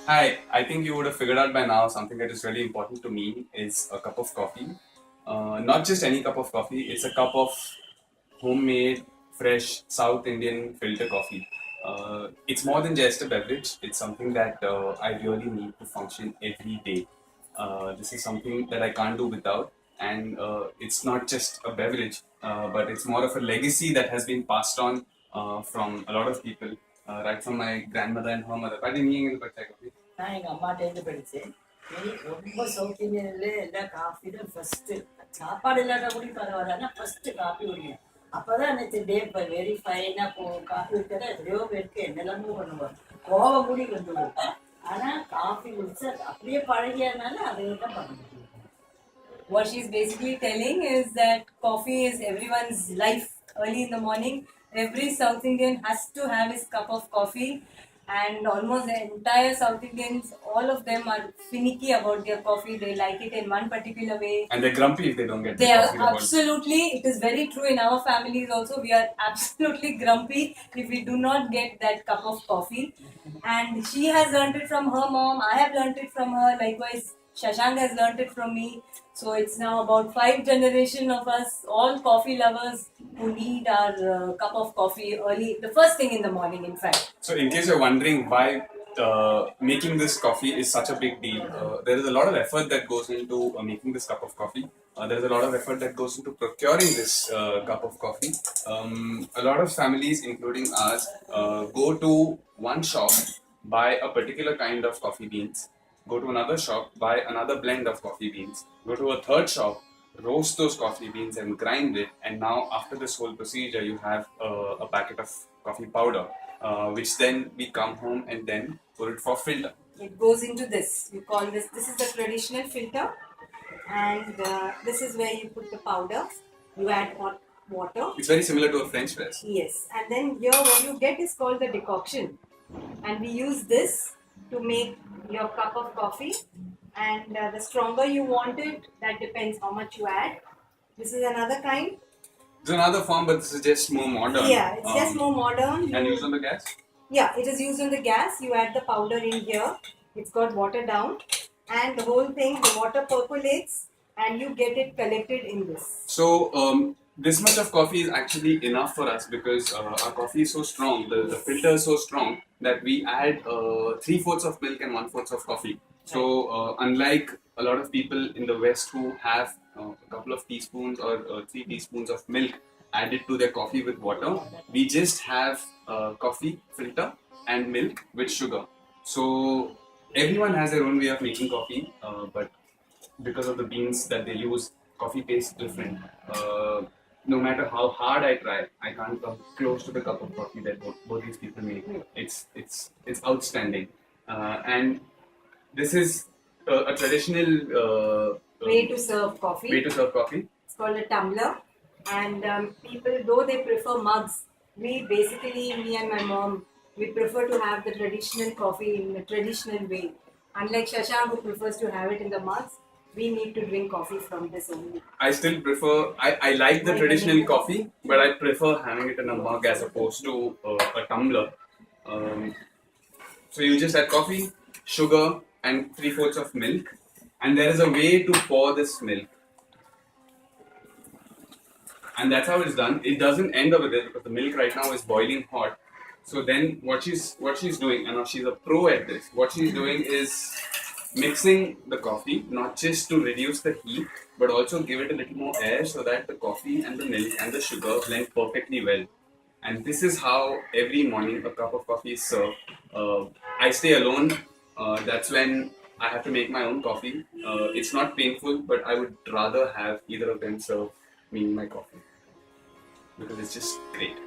Hi, I think you would have figured out by now something that is really important to me is a cup of coffee. Not just any cup of coffee, it's a cup of homemade, fresh South Indian filter coffee. It's more than just a beverage, it's something that I really need to function every day. This is something that I can't do without, and it's not just a beverage, but it's more of a legacy that has been passed on from a lot of people, right from my grandmother and her mother. நான் எங்கள் அம்மாட்டேருந்து படித்தேன். நீ ரொம்ப south இந்தியன்ல எல்லாம் coffee தான் first. சாப்பாடு இல்லாட்டா கூட பரவாயில்ல, ஆனால் ஃபஸ்ட்டு காஃபி குடிக்கணும். அப்பதான் எனக்கு டே வெரி ஃபைனாக காஃபி குடிக்கிறதா எத்தனையோ பேருக்கு என்னெல்லாமோ பண்ணுவாங்க, கோவம் கூடி வந்துடும். ஆனால் காஃபி குடிச்சா அப்படியே பழகியதுனால அதை தான் பண்ண முடியும். What she's basically telling is that coffee is everyone's life early in the morning. Every South Indian has to have his cup of coffee, and almost the entire South Indians, all of them are finicky about their coffee. They like it in one particular way. And they're grumpy if they don't get They the are coffee. absolutely, it is very true in our families also. We are absolutely grumpy if we do not get that cup of coffee. And she has learned it from her mom. I have learned it from her. Likewise, Shashank has learned it from me. So it's now about 5 generations of us, all coffee lovers, who need our cup of coffee early, the first thing in the morning, in fact. So, in case you're wondering why making this coffee is such a big deal, there is a lot of effort that goes into making this cup of coffee. There is a lot of effort that goes into procuring this cup of coffee. A lot of families, including ours, go to one shop, buy a particular kind of coffee beans, go to another shop, buy another blend of coffee beans, go to a third shop, roast those coffee beans and grind it. And now, after this whole procedure, you have a packet of coffee powder, which then we come home and then put it for filter. It goes into this. We call this is the traditional filter, and this is where you put the powder. You add hot water. It's very similar to a French press. Yes, and then here what you get is called the decoction, and we use this to make your cup of coffee. And the stronger you want it, that depends how much you add. This is another kind. It's another form, but this is just more modern. Yeah, it's just more modern. And used on the gas? Yeah, it is used on the gas. You add the powder in here. It's got water down, and the whole thing, the water percolates, and you get it collected in this. So this much of coffee is actually enough for us because our coffee is so strong, the filter is so strong that we add 3/4 of milk and 1/4 of coffee. So unlike a lot of people in the West who have a couple of teaspoons or 3 teaspoons of milk added to their coffee with water, we just have coffee filter and milk with sugar. So everyone has their own way of making coffee, but because of the beans that they use, coffee tastes different. No matter how hard I try, I can't come close to the cup of coffee that both these people make. It's outstanding, and this is a traditional Way to serve coffee. way to serve coffee. It's called a tumbler, and people, though they prefer mugs, we basically, me and my mom, we prefer to have the traditional coffee in a traditional way. Unlike Shashank, who prefers to have it in the mugs, we need to drink coffee from this only. I still prefer. I like the traditional coffee, but I prefer having it in a mug as opposed to a tumbler. Um, so you just add coffee, sugar, and 3/4 of milk, and there is a way to pour this milk, and that's how it's done. It doesn't end over there because the milk right now is boiling hot. So then what she's doing, and now she's a pro at this. What she's doing is mixing the coffee, not just to reduce the heat, but also give it a little more air so that the coffee and the milk and the sugar blend perfectly well. And this is how every morning a cup of coffee is served. I stay alone. That's when I have to make my own coffee. It's not painful, but I would rather have either of them serve me my coffee because it's just great.